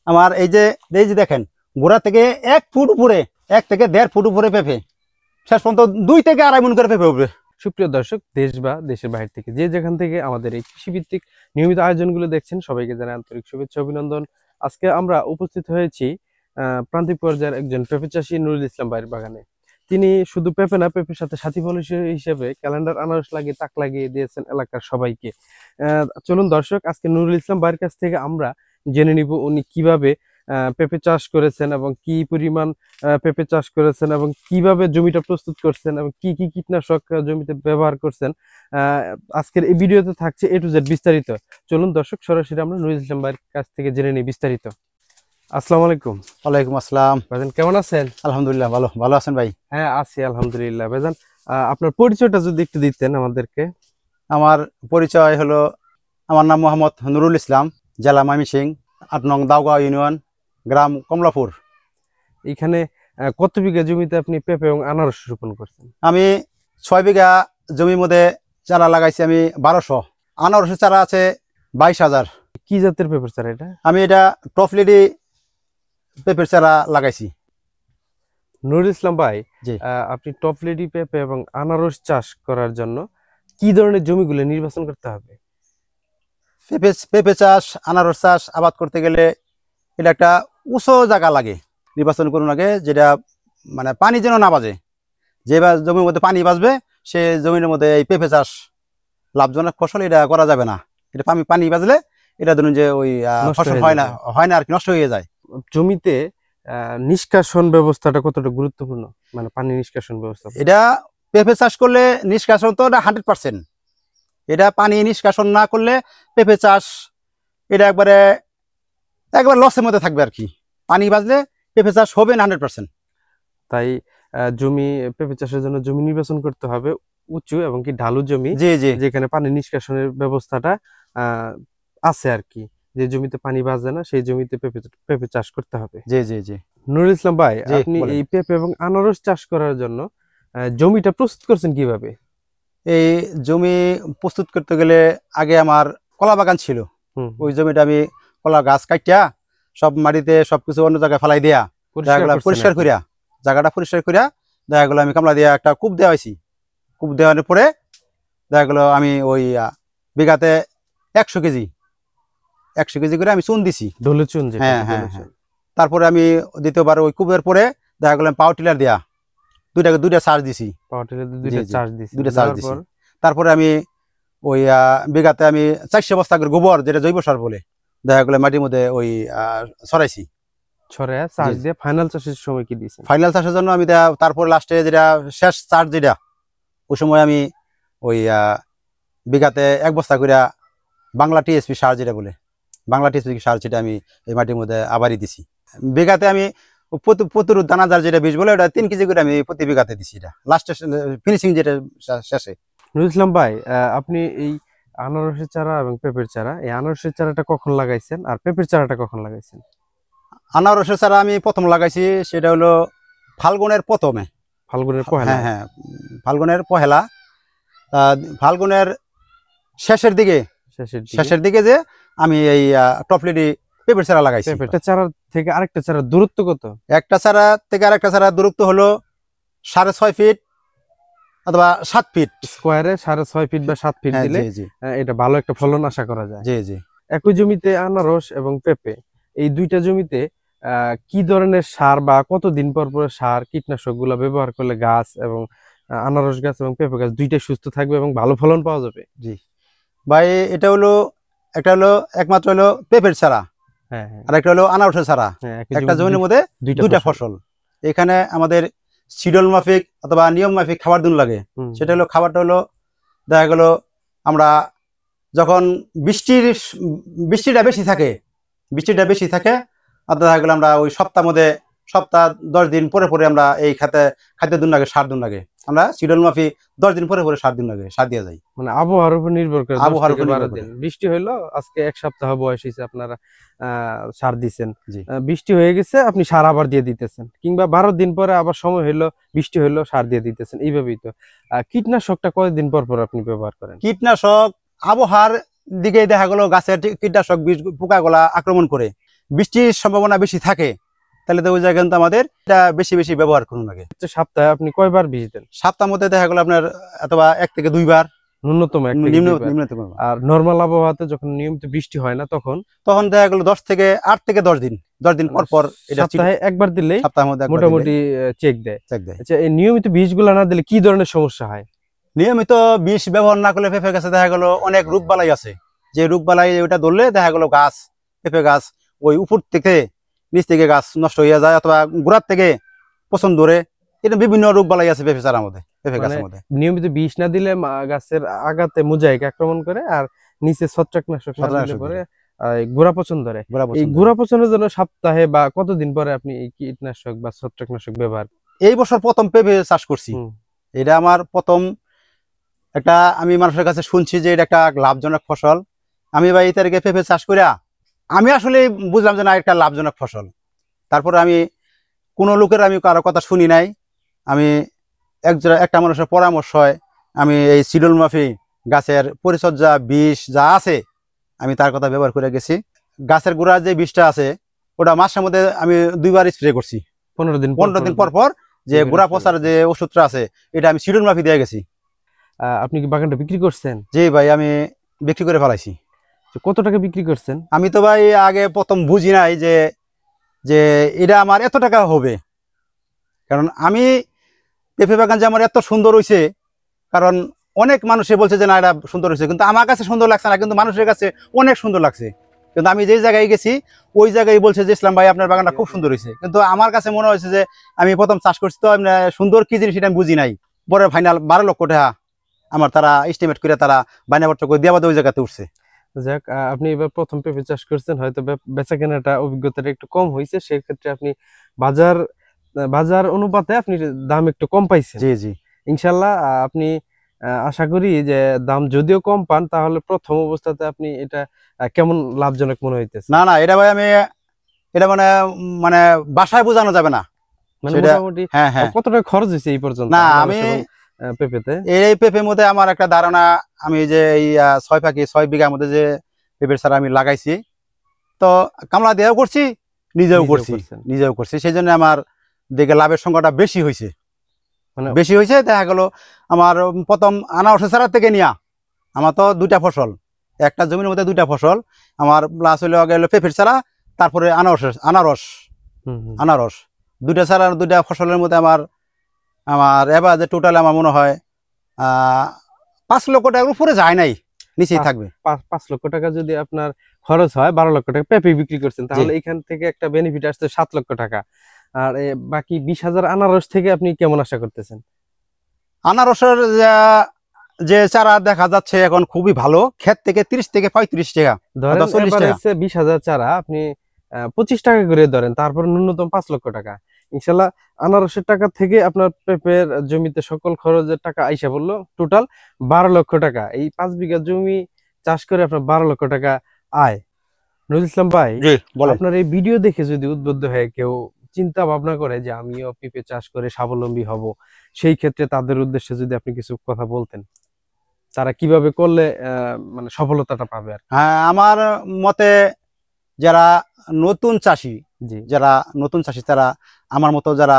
আমার এই যে দেখেন গোড়া থেকে 1 ফুট উপরে 1 থেকে 1.5 ফুট উপরে পেঁপে, শেষ পর্যন্ত 2 থেকে 2.5 মণ করে পেঁপে উপরে। সুপ্রিয় দর্শক, দেশ বা দেশের বাইরে থেকে যে যেখান থেকে আমাদের এই কৃষিভিত্তিক নিয়মিত আয়োজনগুলো দেখছেন, সবাইকে জানাই আন্তরিক শুভেচ্ছা অভিনন্দন। আজকে আমরা উপস্থিত হয়েছি প্রান্তিক পর্যায়ের একজন পেঁপে চাষী নুরুল ইসলাম ভাইয়ের বাগানে। তিনি শুধু পেঁপে না, পেঁপের সাথে সাথী ফল হিসেবে ক্যালেন্ডার, আনারস লাগিয়ে তাক লাগিয়ে দিয়েছেন এলাকার সবাইকে। চলুন দর্শক, আজকে নুরুল ইসলাম ভাইয়ের কাছ থেকে আমরা জেনে নিব উনি কিভাবে পেঁপে চাষ করেছেন এবং কি পরিমাণ পেঁপে চাষ করেছেন এবং কিভাবে জমিটা প্রস্তুত করছেন এবং কি কি কীটনাশক জমিতে ব্যবহার করছেন। আজকের এই ভিডিওতে থাকছে A to Z বিস্তারিত। চলুন দর্শক, সরাসরি আমরা নুরুল ইসলাম ভাইয়ের কাছ থেকে জেনে নিই বিস্তারিত। আসসালামু আলাইকুম। ওয়ালাইকুম আসসালাম। ভাইজান কেমন আছেন? আলহামদুলিল্লাহ, ভালো আছেন ভাই? হ্যাঁ আছি আলহামদুলিল্লাহ। ভাইজান আপনার পরিচয়টা যদি একটু দিতেন আমাদেরকে। আমার পরিচয় হলো, আমার নাম মোহাম্মদ নুরুল ইসলাম, জেলা ময়মনসিংহ, 8 নং দাউগাঁও ইউনিয়ন, গ্রাম কমলাপুর। এখানে কত বিঘা জমিতে আপনি পেঁপে এবং আনারস রোপণ করছেন? আমি 6 বিঘা জমির মধ্যে চারা লাগাইছি আমি 1200। আনারসের চারা আছে 22,000। কি জাতের পেঁপের চারা এটা? আমি এটা টপ লেডি পেঁপের চারা লাগাইছি। নুরুল ইসলাম ভাই, জি। আপনি টপ লেডি পেঁপে এবং আনারস চাষ করার জন্য কি ধরনের জমিগুলো নির্বাচন করতে হবে? পেঁপে চাষ, আনারস চাষ আবাদ করতে গেলে এটা একটা উঁচু জায়গা লাগে, নির্বাচন করুন আগে, যেটা মানে পানি যেন না বাজে। যে জমির মধ্যে পানি বাজবে সে জমির মধ্যে এই পেঁপে চাষ লাভজনক ফসল এটা করা যাবে না। এটা পানি বাজলে এটা ধরুন যে ওই ফসল হয় না আর কি, নষ্ট হয়ে যায়। জমিতে নিষ্কাশন ব্যবস্থাটা কতটা গুরুত্বপূর্ণ, মানে পানি নিষ্কাশন ব্যবস্থা? এটা পেঁপে চাষ করলে নিষ্কাশন তো 100%। এটা পানি নিষ্কাশন না করলে পেঁপে চাষ এটা একবারে লসের মধ্যে থাকবে আর কি। পানি বাজলে পেঁপে চাষ হবে না 100%। তাই জমি পেঁপে চাষের জন্য জমি নির্বাচন করতে হবে উঁচু এবং কি ঢালু জমি, জি জি, যেখানে পানি নিষ্কাশনের ব্যবস্থাটা আছে আর কি। যে জমিতে পানি বাজে না সেই জমিতে পেঁপে চাষ করতে হবে। জি জি জি। নুরুল ইসলাম ভাই, জি, আপনি বলেন। এই পেঁপে এবং আনারস চাষ করার জন্য জমিটা প্রস্তুত করছেন কিভাবে? এই জমি প্রস্তুত করতে গেলে আগে আমার কলা বাগান ছিল। ওই জমিটা আমি কলা গাছ কাটিয়া সব মাটিতে সবকিছু অন্য জায়গায় ফেলাই দিয়া পরিষ্কার করিয়া, জায়গাটা পরিষ্কার করিয়া দেখা গেলো আমি কামলা দিয়া একটা কূপ দেওয়া হয়েছি। কূপ দেওয়ার পরে দেখা গেলো আমি ওই বিঘাতে 100 কেজি করে আমি চুন দিছি। ঢোলে চুন? হ্যাঁ হ্যাঁ হ্যাঁ। তারপরে আমি দ্বিতীয়বার ওই কূপের পরে দেখা গেলো পাওয়ার টিলার দিয়া দুইটা চার্জ দিছি। দুইটা চার্জ দিছি। তারপরে আমি ওই বিঘাতে আমি 400 বস্তা করে গোবর, যেটা জৈব সার বলে, দেখা গেলো মাটির মধ্যে ওই ছড়াইছি। ফাইনাল চাষের সময় কি দিয়েছেন? ফাইনাল চাষের জন্য আমি তারপরে লাস্টে যেটা শেষ চার্জ, যেটা ওই সময় আমি ওই বিঘাতে 1 বস্তা করে বাংলা টিএসপি সার, যেটা বলে বাংলা টিএসপি সার, যেটা আমি এই মাটির মধ্যে আবারই দিছি। বিঘাতে আমি প্রচুর দানাদার যেটা বীজ বলে ওটা 3 কেজি করে আমি প্রতি বিঘাতে দিছি। এটা লাস্টে ফিনিশিং যেটা শেষে। নুরুল ইসলাম ভাই, আপনি এই আনারসের চারা এবং পেঁপের চারা, এই আনারসের চারাটা কখন লাগাইছেন আর পেঁপের চারাটা কখন লাগাইছেন? আনারসের চারা আমি প্রথম লাগাইছি, সেটা হলো ফাল্গুনের প্রথমে। ফাল্গুনের পহেলা? হ্যাঁ হ্যাঁ, ফাল্গুনের পহেলা। ফাল্গুনের শেষের দিকে যে আমি এই টপলেডি পেঁপের চারা লাগাইছি। একটা চারা থেকে আরেকটা চারা দূরত্ব কত? একটা চারা থেকে আরেকটা চারা দূরত্ব হলো 6.5 ফিট অথবা 7 ফিট। স্কোয়ারে 6.5 ফিট বা 7 ফিট দিলে এটা ভালো একটা ফলন আশা করা যায়। জি জি। একই জমিতে আনারস এবং পেঁপে, এই দুইটা জমিতে কি ধরনের সার বা কতদিন পর পর সার, কীটনাশক গুলা ব্যবহার করলে গাছ এবং আনারস গাছ এবং পেঁপে গাছ দুইটাই সুস্থ থাকবে এবং ভালো ফলন পাওয়া যাবে? জি ভাই, এটা হলো একমাত্র হলো পেঁপের চারা, আর একটা হলো আনারসের চারা। একটা জমির মধ্যে দুইটা ফসল। এখানে আমাদের শিডিউল মাফিক অথবা নিয়ম মাফিক খাবার দিন লাগে। সেটা হলো, খাবারটা হলো দেখা গেল আমরা যখন বৃষ্টিটা বেশি থাকে আর দেখা গেলো আমরা ওই সপ্তাহ 10 দিন পরে আমরা এই খাদ্য দিন লাগে, সার দিন লাগে। আমরা শিডিউল মাফিক 10 দিন পরে সার দিন লাগে, সার দিয়ে যাই। মানে আবহাওয়ার উপর নির্ভর করে। বৃষ্টি হইলো, আজকে 1 সপ্তাহ বয়স হয়েছে, আপনারা সার দিচ্ছেন, বৃষ্টি হয়ে গেছে আপনি সার আবার দিয়ে দিতেছেন, কিংবা 12 দিন পরে আবার সময় হইলো, বৃষ্টি হইলো, সার দিয়ে দিতেছেন, এইভাবেই তো। কীটনাশকটা কতদিন পর পর আপনি ব্যবহার করেন? কীটনাশক আবহাওয়ার দিকে দেখা গেলো গাছের কীটনাশক পোকাগুলা আক্রমণ করে। বৃষ্টির সম্ভাবনা বেশি থাকে, তাহলে তো ওই জায়গায় কিন্তু আমাদের এটা বেশি বেশি ব্যবহার করুন লাগে। সপ্তাহে আপনি কয়বার বীজ দেন? সপ্তাহের মধ্যে দেখা গেল আপনার অথবা 1 থেকে 2 বার, ন্যূনতম 1 থেকে 2 বার। নিম্নতম। আর নরমাল আবহাওয়াতে যখন নিয়মিত বৃষ্টি হয় না তখন দেখা গেল 8 থেকে 10 দিন পর পর এটা সপ্তাহে একবার দিলেই সপ্তাহের মধ্যে মোটামুটি চেক দেয়। আচ্ছা, এই নিয়মিত বীজগুলো না দিলে কি ধরনের সমস্যা হয়? নিয়মিত বিষ ব্যবহার না করলে পেঁপে গাছে দেখা গেল অনেক রোগবালাই আছে, যে রোগবালাই ওইটা ধরলে দেখা গেল গাছ, পেঁপে গাছ ওই উপর থেকে নিচ থেকে গাছ নষ্ট হয়ে যায়, অথবা গোড়ার থেকে পচন ধরে। এটা বিভিন্ন রোগবালাই আছে পেঁপে চারার মধ্যে, পেঁপে গাছের মধ্যে। নিয়মিত বিষ না দিলে গাছের আগাতে মোজাইক আক্রমণ করে, আর নিচে ছত্রাকনাশক না দিলে পরে গোড়া পচন ধরে। এই গোড়া পচনের জন্য সপ্তাহে বা কতদিন পরে আপনি এই কীটনাশক বা ছত্রাকনাশক ব্যবহার? এই বছর প্রথম পেঁপে চাষ করছি, এটা আমার প্রথম একটা, আমি মানুষের কাছে শুনছি যে এটা একটা লাভজনক ফসল। আমি ভাই এই তারিখে পেঁপে চাষ করিয়া আমি আসলে বুঝলাম যে না, একটা লাভজনক ফসল। তারপরে আমি কোনো লোকের আমি কারো কথা শুনি নাই, আমি একটা মানুষের পরামর্শ হয়, আমি এই সিডল মাফি গাছের পরিচর্যা বিষ যা আছে আমি তার কথা ব্যবহার করে গেছি। গাছের গোড়ার যে বিষটা আছে ওটা মাসের মধ্যে আমি 2 বার স্প্রে করছি, 15 দিন পর পর যে গোড়া পচার যে ওষুধটা আছে এটা আমি সিডল মাফি দিয়ে গেছি। আপনি কি বাগানটা বিক্রি করছেন? জি ভাই, আমি বিক্রি করে ফেলাইছি। কত টাকা বিক্রি করছেন? আমি তো ভাই আগে প্রথম বুঝি নাই যে এটা আমার এত টাকা হবে, কারণ আমি পেঁপে বাগান যে আমার এত সুন্দর হয়েছে, কারণ অনেক মানুষে বলছে যে না এটা সুন্দর হয়েছে, কিন্তু আমার কাছে সুন্দর লাগছে না, কিন্তু মানুষের কাছে অনেক সুন্দর লাগছে। কিন্তু আমি যে জায়গায় গেছি ওই জায়গায় বলছে যে ইসলাম ভাই আপনার বাগানটা খুব সুন্দর হয়েছে, কিন্তু আমার কাছে মনে হয়েছে যে আমি প্রথম চাষ করছি তো সুন্দর কি জিনিস সেটা আমি বুঝি নাই। পরে ফাইনাল 12 লক্ষ টাকা আমার তারা এস্টিমেট করে তারা বাইনাপত্র করে দিয়ে ওই জায়গাতে উঠছে। যাক, আপনি এবার প্রথম পেঁপে চাষ করছেন, হয়তো বেচা কেনাটা অভিজ্ঞতাটা একটু কম হয়েছে, সেক্ষেত্রে আপনি বাজার অনুপাতে আপনি দাম একটু কম পাইছেন। জি জি, ইনশাল্লাহ আপনি আশা করি যে দাম যদিও কম পান, তাহলে প্রথম অবস্থাতে আপনি এটা কেমন লাভজনক মনে হইতেছে? না না, এটা ভাই আমি এটা মানে বাসায় বোঝানো যাবে না। মানে মোটামুটি কত টাকা খরচ হয়েছে এই পর্যন্ত? না, আমি পেঁপেতে এই পেঁপের মধ্যে আমার একটা ধারণা, আমি যে এই 6 বিঘার মধ্যে যে পেঁপের চারা আমি লাগাইছি, তো কামলা দিয়েও করছি, নিজেও করছি, সেই জন্য আমার দেখে লাভের সংখ্যাটা বেশি হয়েছে। মানে বেশি হয়েছে, দেখা গেল আমার প্রথম আনারসের চারা থেকে নিয়া আমার তো 2টা ফসল, একটা জমির মধ্যে 2টা ফসল আমার প্লাস হইলো আগে হলো পেঁপের চারা, তারপরে আনারস 2টা চারা 2টা ফসলের মধ্যে আমার এবার যে টোটাল আমার মনে হয় 5 লক্ষ টাকার উপরে যায় নাই, নিচেই থাকবে। 5 লক্ষ টাকা যদি আপনার খরচ হয়, 12 লক্ষ টাকা পেঁপে বিক্রি করছেন, তাহলে এখান থেকে একটা বেনিফিট আসছে 7 লক্ষ টাকা। আর বাকি 20,000 আনারস থেকে আপনি কেমন আশা করতেছেন? আনারসের যে চারা দেখা যাচ্ছে এখন খুবই ভালো, ক্ষেত থেকে 30 থেকে 35 টাকা, ধরেন 20,000 চারা আপনি 25 টাকা করে ধরেন, তারপর ন্যূনতম 5 লক্ষ টাকা। ইনশাল্লাহ আনারসের টাকা থেকে আপনার পেঁপের জমিতে সকল খরচের টাকা আইসা বললো টোটাল 12 লক্ষ টাকা। এই 5 বিঘা জমি চাষ করে আপনার 12 লক্ষ টাকা আয়। নজরুল ইসলাম ভাই, আপনার এই ভিডিও দেখে যদি উদ্বুদ্ধ হয়ে কেউ চিন্তা ভাবনা করে যে আমিও পেঁপে চাষ করে স্বাবলম্বী হব, সেই ক্ষেত্রে তাদের উদ্দেশ্যে যদি আপনি কিছু কথা বলতেন, তারা কিভাবে করলে মানে সফলতাটা পাবে? আর হ্যাঁ, আমার মতে যারা নতুন চাষি তারা আমার মতো যারা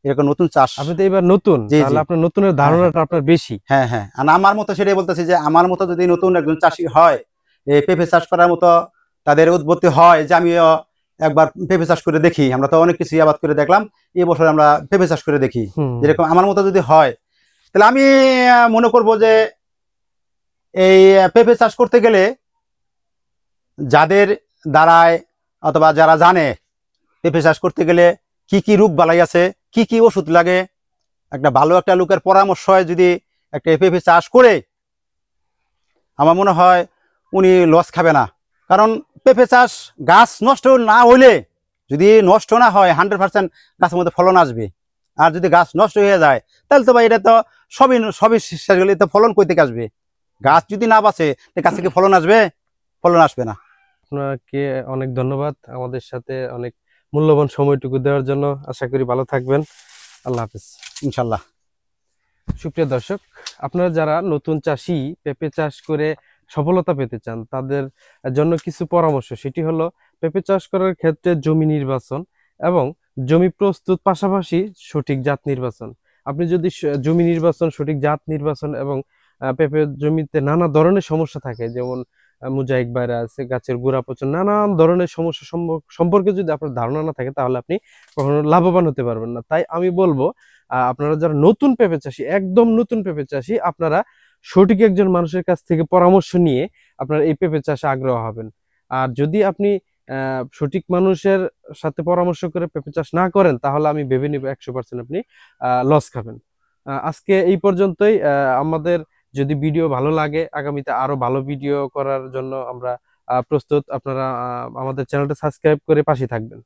এরকম নতুন চাষ, আপনি তো এবার নতুন, তাহলে আপনার নতুনের ধারণাটা আপনার বেশি। হ্যাঁ, আমার মতো সেটাই বলতেছি যে আমার মতো যদি নতুন একজন চাষি হয়, এই পেঁপে চাষ করার মতো তাদের উদ্বুদ্ধি হয় যে আমিও একবার পেঁপে চাষ করে দেখি। আমরা তো অনেক কিছু আবাদ করে দেখলাম, এই বছর আমরা পেঁপে চাষ করে দেখি, যেরকম আমার মতো যদি হয়, তাহলে আমি মনে করব যে এই পেঁপে চাষ করতে গেলে যাদের দ্বারায় অথবা যারা জানে পেঁপে চাষ করতে গেলে কি কি রোগ বালাই আছে, কি কি ওষুধ লাগে, একটা ভালো একটা লোকের পরামর্শ হয় যদি একটা পেঁপে চাষ করে, আমার মনে হয় উনি লস খাবে না। কারণ পেঁপে চাষ গাছ নষ্ট না হইলে, যদি নষ্ট না হয় 100% গাছের মধ্যে ফলন আসবে। আর যদি গাছ নষ্ট হয়ে যায় তাহলে তো ভাই এটা তো সবই শেষ হলে তো ফলন কই থেকে আসবে? গাছ যদি না বাঁচে গাছ থেকে ফলন আসবে? ফলন আসবে না। আপনাকে অনেক ধন্যবাদ আমাদের সাথে অনেক মূল্যবান সময়টুকু দেওয়ার জন্য। আশা করি ভালো থাকবেন। আল্লাহ হাফেজ। ইনশাল্লাহ। সুপ্রিয় দর্শক, আপনারা যারা নতুন চাষি পেঁপে চাষ করে সফলতা পেতে চান, তাদের জন্য কিছু পরামর্শ। সেটি হলো পেঁপে চাষ করার ক্ষেত্রে জমি নির্বাচন এবং জমি প্রস্তুত, পাশাপাশি সঠিক জাত নির্বাচন। আপনি যদি জমি নির্বাচন, সঠিক জাত নির্বাচন এবং পেঁপে জমিতে নানা ধরনের সমস্যা থাকে, যেমন মোজাইক ভাইরাস, গাছের গোড়া পচন, নানান ধরনের সমস্যা সম্পর্কে যদি আপনার ধারণা না থাকে, তাহলে আপনি কখনো লাভবান হতে পারবেন না। তাই আমি বলবো আপনারা যারা নতুন পেঁপে চাষি, একদম নতুন পেঁপে চাষি, আপনারা সঠিক একজন মানুষের কাছ থেকে পরামর্শ নিয়ে আপনারা এই পেঁপে চাষে আগ্রহ হবেন। আর যদি আপনি সঠিক মানুষের সাথে পরামর্শ করে পেঁপে চাষ না করেন, তাহলে আমি ভেবে নিব 100% আপনি লস খাবেন। আজকে এই পর্যন্তই। আমাদের যদি ভিডিও ভালো লাগে, আগামীতে আরো ভালো ভিডিও করার জন্য আমরা প্রস্তুত। আপনারা আমাদের চ্যানেলটা সাবস্ক্রাইব করে পাশে থাকবেন।